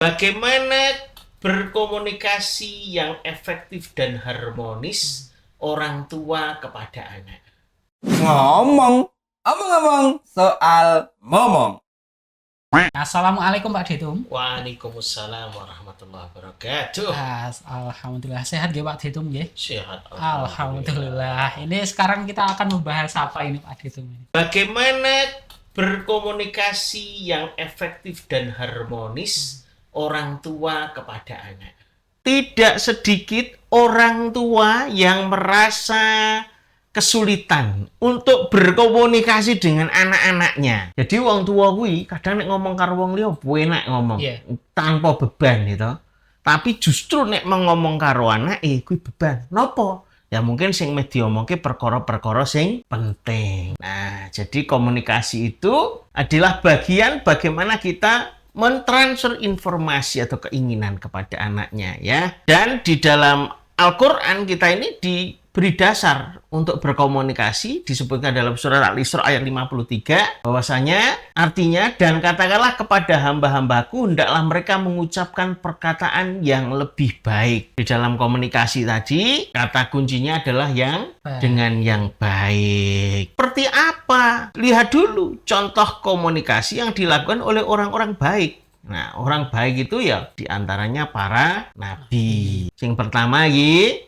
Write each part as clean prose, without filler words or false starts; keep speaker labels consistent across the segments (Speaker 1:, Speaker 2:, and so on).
Speaker 1: Bagaimana berkomunikasi yang efektif dan harmonis orang tua kepada anak?
Speaker 2: Omong-omong soal momong.
Speaker 3: Assalamualaikum Pak Ditum.
Speaker 1: Waalaikumsalam warahmatullahi wabarakatuh.
Speaker 3: Alhamdulillah sehat ya Pak Ditum ya.
Speaker 1: Sehat.
Speaker 3: Alhamdulillah. Ini sekarang kita akan membahas apa ini Pak Ditum?
Speaker 1: Bagaimana berkomunikasi yang efektif dan harmonis orang tua kepada anak? Tidak sedikit orang tua yang merasa kesulitan untuk berkomunikasi dengan anak-anaknya. Jadi wong tua kuwi kadang nek ngomong karo wong liya enak ngomong tanpa beban gitu. Tapi justru nek ngomong karo anak kuwi beban. Napa? Ya mungkin sing media diomongke perkara-perkara sing penting. Nah, jadi komunikasi itu adalah bagian bagaimana kita mentransfer informasi atau keinginan kepada anaknya ya. Dan di dalam Al-Qur'an kita ini diberi dasar untuk berkomunikasi, disebutkan dalam surat Al-Isra ayat 53 bahwasanya artinya, dan katakanlah kepada hamba-hambaku hendaklah mereka mengucapkan perkataan yang lebih baik. Di dalam komunikasi tadi kata kuncinya adalah yang dengan yang baik. Seperti apa? Lihat dulu contoh komunikasi yang dilakukan oleh orang-orang baik. Nah, orang baik itu ya diantaranya para nabi. Yang pertama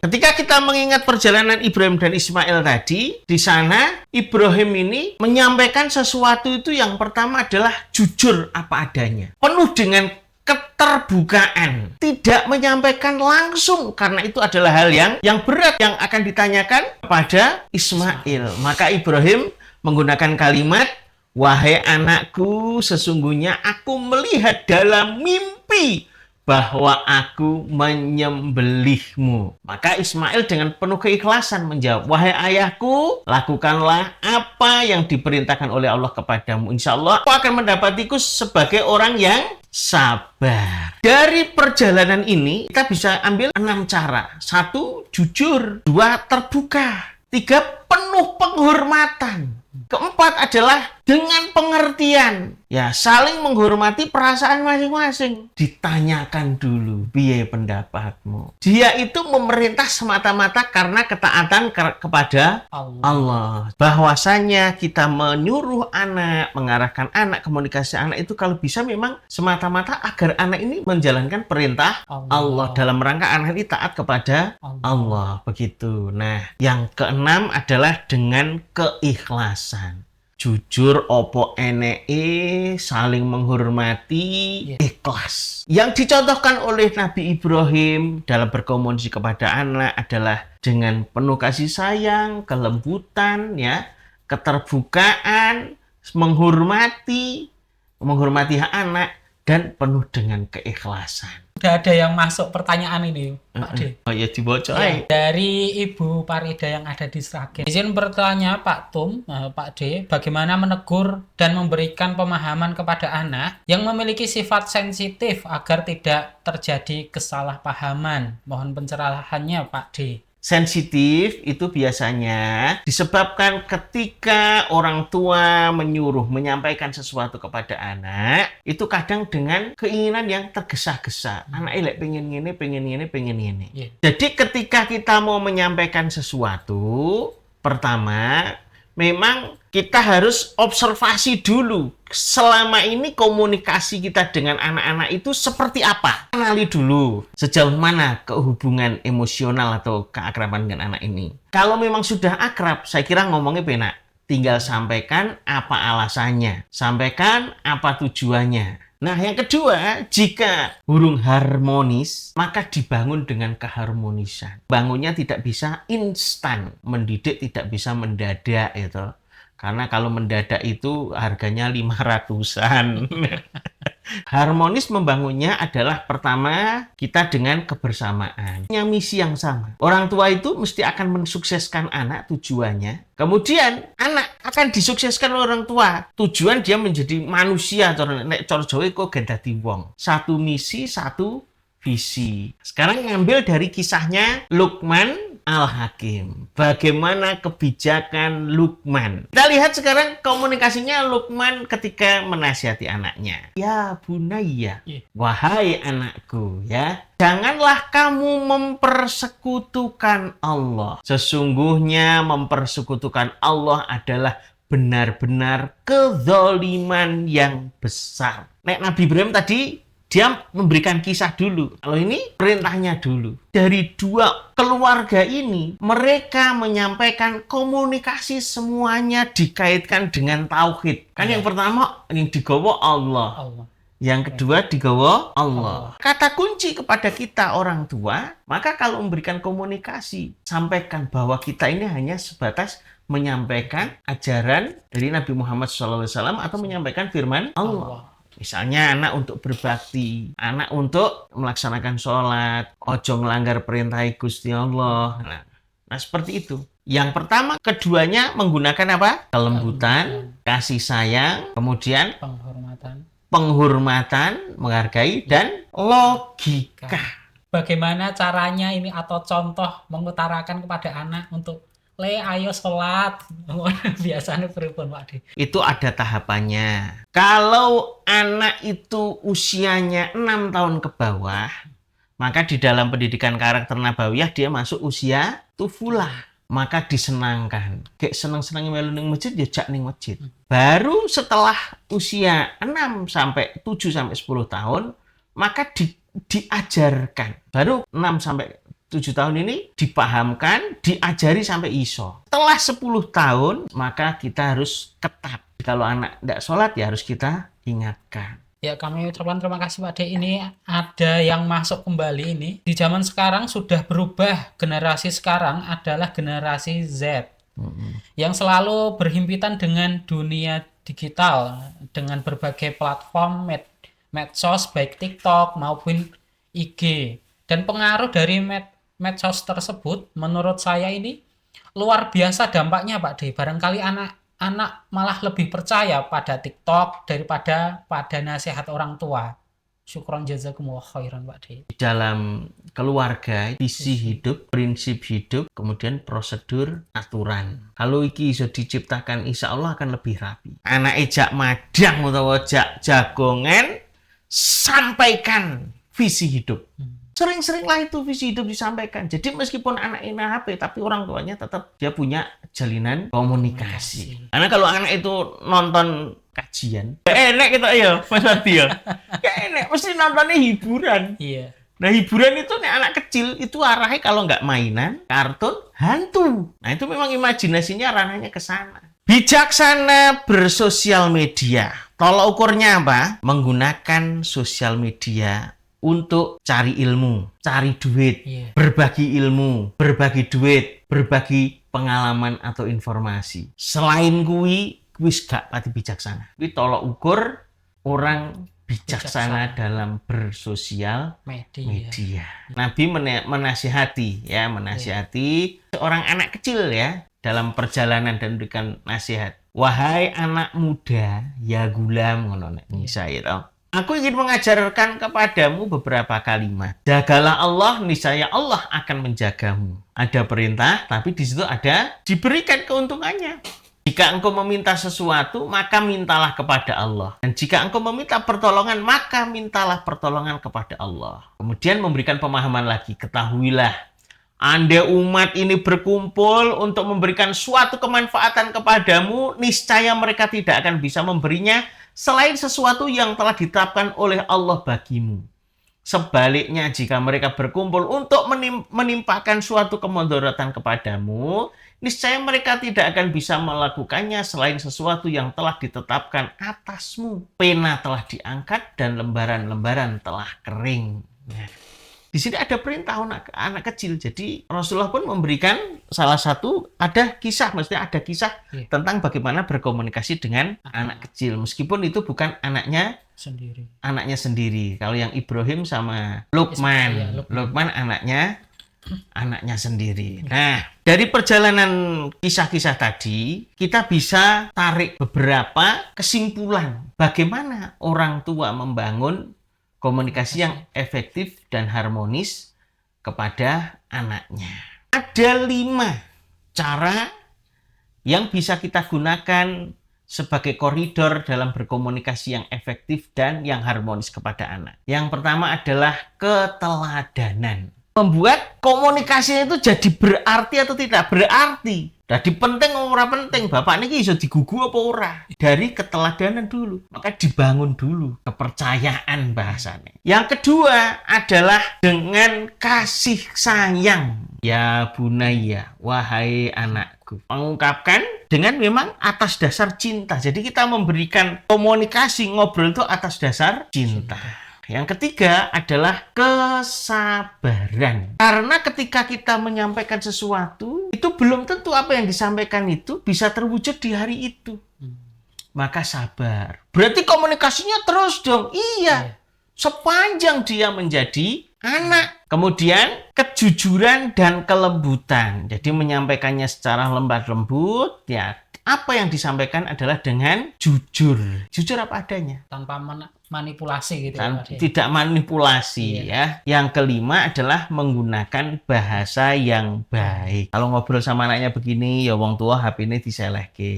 Speaker 1: ketika kita mengingat perjalanan Ibrahim dan Ismail tadi, di sana Ibrahim ini menyampaikan sesuatu itu yang pertama adalah jujur apa adanya. Penuh dengan keterbukaan. Tidak menyampaikan langsung karena itu adalah hal yang berat yang akan ditanyakan kepada Ismail. Maka Ibrahim menggunakan kalimat, "Wahai anakku, sesungguhnya aku melihat dalam mimpi bahwa aku menyembelihmu." Maka Ismail dengan penuh keikhlasan menjawab, "Wahai ayahku, lakukanlah apa yang diperintahkan oleh Allah kepadamu. Insya Allah aku akan mendapatiku sebagai orang yang sabar." Dari perjalanan ini kita bisa ambil 6 cara. 1, jujur. 2, terbuka. 3, penuh penghormatan. 4 adalah dengan pengertian. Ya, saling menghormati perasaan masing-masing. Ditanyakan dulu, piye pendapatmu? Dia itu memerintah semata-mata karena ketaatan kepada Allah. Bahwasanya kita menyuruh anak, mengarahkan anak, komunikasi anak itu kalau bisa memang semata-mata agar anak ini menjalankan perintah Allah. Dalam rangka anak ini taat kepada Allah. Begitu. Nah, yang keenam adalah dengan keikhlasan. Jujur opo eneke, saling menghormati, ikhlas. Yang dicontohkan oleh Nabi Ibrahim dalam berkomunikasi kepada anak adalah dengan penuh kasih sayang, kelembutan, ya, keterbukaan, menghormati hak anak, dan penuh dengan keikhlasan.
Speaker 3: Udah ada yang masuk pertanyaan ini Pak D.
Speaker 1: Oh ya, dibocok
Speaker 3: ya, dari Ibu Parida yang ada di Sragen. Izin bertanya Pak D, bagaimana menegur dan memberikan pemahaman kepada anak yang memiliki sifat sensitif agar tidak terjadi kesalahpahaman? Mohon pencerahannya Pak D.
Speaker 1: Sensitif itu biasanya disebabkan ketika orang tua menyuruh menyampaikan sesuatu kepada anak, itu kadang dengan keinginan yang tergesa-gesa. Anak elek pengen ngene. Jadi ketika kita mau menyampaikan sesuatu, pertama memang kita harus observasi dulu selama ini komunikasi kita dengan anak-anak itu seperti apa. Kenali dulu sejauh mana kehubungan emosional atau keakraban dengan anak ini. Kalau memang sudah akrab, saya kira ngomongnya penak. Tinggal sampaikan apa alasannya, sampaikan apa tujuannya. Nah, yang kedua, jika burung harmonis, maka dibangun dengan keharmonisan. Bangunnya tidak bisa instan, mendidik tidak bisa mendadak itu. Karena kalau mendadak itu harganya 500-an. Harmonis membangunnya adalah pertama kita dengan kebersamaan. Punya misi yang sama. Orang tua itu mesti akan mensukseskan anak tujuannya. Kemudian anak akan disukseskan oleh orang tua. Tujuan dia menjadi manusia. Nek cara Jawa kok dadi wong. Satu misi, satu visi. Sekarang ngambil dari kisahnya Luqman Al-Hakim. Bagaimana kebijakan Luqman. Kita lihat sekarang komunikasinya Luqman ketika menasihati anaknya. Ya bunayya, wahai anakku ya, janganlah kamu mempersekutukan Allah. Sesungguhnya mempersekutukan Allah adalah benar-benar kezaliman yang besar. Nabi Ibrahim tadi dia memberikan kisah dulu. Kalau ini perintahnya dulu. Dari dua keluarga ini, mereka menyampaikan komunikasi semuanya dikaitkan dengan tauhid. Kan yang pertama yang digawa Allah. Yang kedua digawa Allah. Kata kunci kepada kita orang tua, maka kalau memberikan komunikasi, sampaikan bahwa kita ini hanya sebatas menyampaikan ajaran dari Nabi Muhammad SAW atau menyampaikan firman Allah. Misalnya anak untuk berbakti, anak untuk melaksanakan sholat, ojo melanggar perintah Gusti Allah. Nah, seperti itu. Yang pertama, keduanya menggunakan apa? Kelembutan, kasih sayang, kemudian penghormatan, menghargai, dan logika.
Speaker 3: Bagaimana caranya ini atau contoh mengutarakan kepada anak untuk ayo sholat. Biasanya pripun Pak De?
Speaker 1: Itu ada tahapannya. Kalau anak itu usianya 6 tahun ke bawah, maka di dalam pendidikan karakter nabawiyah dia masuk usia tufulah. Maka disenangkan. Kayak senang-senang melu ning masjid ya jak ning masjid. Baru setelah usia 6 sampai 7 sampai 10 tahun, maka diajarkan. Baru 6 sampai 7 tahun ini dipahamkan, diajari sampai iso. Setelah 10 tahun, maka kita harus ketat. Kalau anak tidak sholat, ya harus kita ingatkan.
Speaker 3: Ya, kami ucapkan terima kasih Pak De. Ini ada yang masuk kembali ini. Di zaman sekarang sudah berubah. Generasi sekarang adalah generasi Z. Yang selalu berhimpitan dengan dunia digital. Dengan berbagai platform medsos, baik TikTok maupun IG. Dan pengaruh dari medsos tersebut menurut saya ini luar biasa dampaknya Pak De. Barangkali anak malah lebih percaya pada TikTok daripada pada nasihat orang tua. Syukron jazakumullah khairan Pak De.
Speaker 1: Dalam keluarga, visi hidup, prinsip hidup, kemudian prosedur, aturan. Kalau iki bisa diciptakan, insya Allah akan lebih rapi. Anak ejak madang atau ejak jagongan, sampaikan visi hidup. Sering-seringlah itu visi hidup disampaikan. Jadi meskipun anak ini HP, tapi orang tuanya tetap dia punya jalinan komunikasi. Karena kalau anak itu nonton kajian, enak kita ya, Mas Ardi ya. Enak, mesti nontonnya hiburan.
Speaker 3: Iya.
Speaker 1: Nah hiburan itu nih anak kecil itu arahnya kalau nggak mainan, kartun, hantu. Nah itu memang imajinasinya ranahnya ke sana. Bijaksana bersosial media. Tolak ukurnya apa? Menggunakan sosial media untuk cari ilmu, cari duit, berbagi ilmu, berbagi duit, berbagi pengalaman atau informasi. Selain kuwi gak pati bijaksana. Kuwi tolak ukur orang bijaksana dalam bersosial media. Nabi menasihati seorang anak kecil ya dalam perjalanan dan memberikan nasihat. Wahai anak muda, ya gulam ngono nek saya tau. Aku ingin mengajarkan kepadamu beberapa kalimat. Jagalah Allah, niscaya Allah akan menjagamu. Ada perintah, tapi di situ ada diberikan keuntungannya. Jika engkau meminta sesuatu, maka mintalah kepada Allah. Dan jika engkau meminta pertolongan, maka mintalah pertolongan kepada Allah. Kemudian memberikan pemahaman lagi. Ketahuilah, andai umat ini berkumpul untuk memberikan suatu kemanfaatan kepadamu, niscaya mereka tidak akan bisa memberinya selain sesuatu yang telah ditetapkan oleh Allah bagimu. Sebaliknya, jika mereka berkumpul untuk menimpakan suatu kemudaratan kepadamu, niscaya mereka tidak akan bisa melakukannya selain sesuatu yang telah ditetapkan atasmu. Pena telah diangkat dan lembaran-lembaran telah kering. Nah, di sini ada perintah anak kecil. Jadi Rasulullah pun memberikan salah satu ada kisah tentang bagaimana berkomunikasi dengan anak kecil. Meskipun itu bukan anaknya sendiri. Kalau yang Ibrahim sama Luqman, Luqman anaknya sendiri. Nah, dari perjalanan kisah-kisah tadi, kita bisa tarik beberapa kesimpulan bagaimana orang tua membangun komunikasi yang efektif dan harmonis kepada anaknya. Ada 5 cara yang bisa kita gunakan sebagai koridor dalam berkomunikasi yang efektif dan yang harmonis kepada anak. Yang pertama adalah keteladanan. Membuat komunikasinya itu jadi berarti atau tidak berarti. Jadi penting ora penting, bapak niki iso digugu apa ora? Dari keteladanan dulu. Maka dibangun dulu kepercayaan bahasanya. Yang kedua adalah dengan kasih sayang. Ya bunaya, wahai anakku. Mengungkapkan dengan memang atas dasar cinta. Jadi kita memberikan komunikasi ngobrol itu atas dasar cinta. Yang ketiga adalah kesabaran. Karena ketika kita menyampaikan sesuatu, itu belum tentu apa yang disampaikan itu bisa terwujud di hari itu. Maka sabar. Berarti komunikasinya terus dong. Iya. Sepanjang dia menjadi anak. Kemudian kejujuran dan kelembutan. Jadi menyampaikannya secara lembat lembut, ya. Apa yang disampaikan adalah dengan jujur. Jujur apa adanya.
Speaker 3: Tanpa manipulasi gitu ya, Pak De.
Speaker 1: Tidak manipulasi ya. Yang kelima adalah menggunakan bahasa yang baik. Kalau ngobrol sama anaknya begini, ya wong tua HP ini diselehke.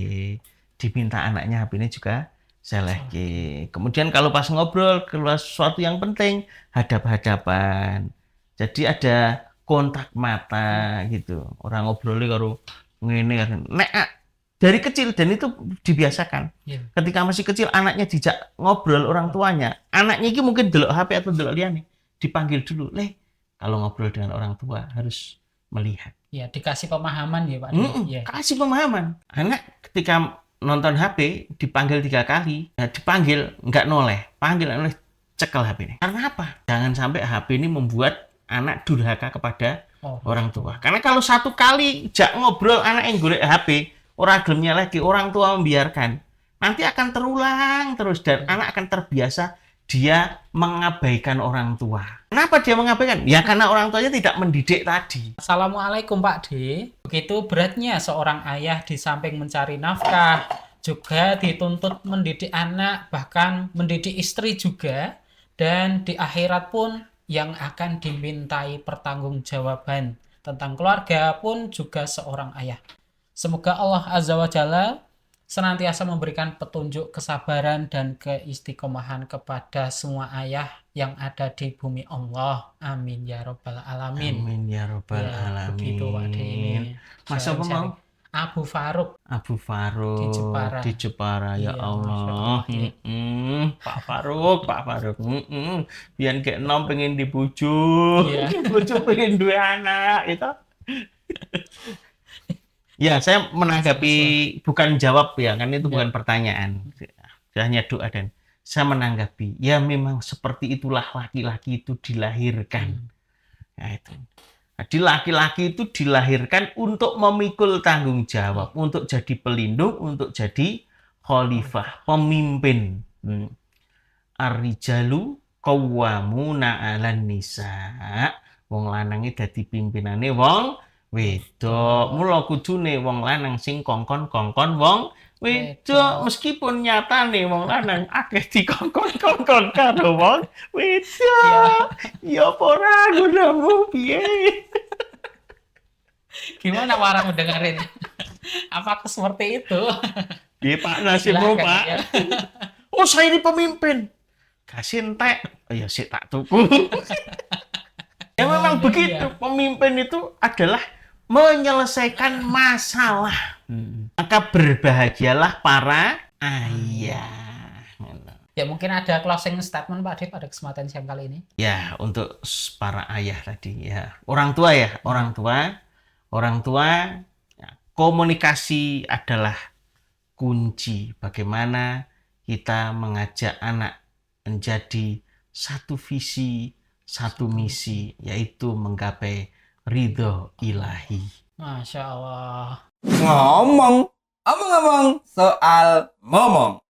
Speaker 1: Diminta anaknya HP ini juga selehke. Kemudian kalau pas ngobrol keluar sesuatu yang penting, hadap-hadapan. Jadi ada kontak mata gitu. Orang ngobrolnya karo ngene kan. Dari kecil, dan itu dibiasakan. Ketika masih kecil anaknya dijak ngobrol orang tuanya, anaknya ini mungkin delok HP atau delok liane, dipanggil dulu, kalau ngobrol dengan orang tua harus melihat.
Speaker 3: Ya, dikasih pemahaman ya Pak De.
Speaker 1: Kasih pemahaman. Anak ketika nonton HP dipanggil 3 kali, dipanggil nggak noleh, panggil oleh cekel HP ini. Karena apa? Jangan sampai HP ini membuat anak durhaka kepada orang tua. Karena kalau 1 kali jak ngobrol anak yang golek HP, orang gelemnya lagi, orang tua membiarkan, nanti akan terulang terus dan anak akan terbiasa dia mengabaikan orang tua. Kenapa dia mengabaikan? Ya karena orang tuanya tidak mendidik tadi.
Speaker 3: Assalamualaikum Pak De. Begitu beratnya seorang ayah di samping mencari nafkah, juga dituntut mendidik anak, bahkan mendidik istri juga, dan di akhirat pun yang akan dimintai pertanggungjawaban tentang keluarga pun juga seorang ayah. Semoga Allah Azza wa Jalla senantiasa memberikan petunjuk kesabaran dan keistiqomahan kepada semua ayah yang ada di bumi Allah. Amin ya Rabbal Alamin.
Speaker 1: Amin ya Rabbal Alamin.
Speaker 3: Begitu Pak De ini.
Speaker 1: Mas apa mau?
Speaker 3: Abu Faruk.
Speaker 1: Abu Faruk
Speaker 3: Di Jepara.
Speaker 1: Ya
Speaker 3: Iya,
Speaker 1: Allah. Pak Faruk. Biar kayak nom pengen dibujuk. Bujuk pengen 2 anak itu. Ya, saya menanggapi, bukan jawab ya, kan itu bukan pertanyaan. Hanya doa dan saya menanggapi, ya memang seperti itulah laki-laki itu dilahirkan. Ya itu. Jadi laki-laki itu dilahirkan untuk memikul tanggung jawab, untuk jadi pelindung, untuk jadi khalifah, pemimpin. Ar-rijalu qawwamuna 'alan nisa. Wong lanange dadi pimpinane wong wedok. Mula kudune wong lanang sing kongkon-kongkon wong wedok, meskipun nyatane wong lanang akeh dikongkon-kongkon karo wong wedok. Ya apa ora gunamu piye?
Speaker 3: Gimana warang dengerin? Apakah seperti itu?
Speaker 1: Iya Pak, nasibmu Pak.
Speaker 3: Ya.
Speaker 1: Oh saya ini pemimpin. Kasih entek. Oh ya sik tak tuku. Ya memang begitu. Pemimpin itu adalah menyelesaikan masalah. Maka berbahagialah para ayah.
Speaker 3: Ya mungkin ada closing statement Pak De pada kesempatan siang kali ini.
Speaker 1: Ya untuk para ayah tadi ya. Orang tua ya. Orang tua ya, komunikasi adalah kunci. Bagaimana kita mengajak anak menjadi satu visi, satu misi, yaitu menggapai ridho ilahi.
Speaker 3: Masya Allah.
Speaker 2: Ngomong soal momong.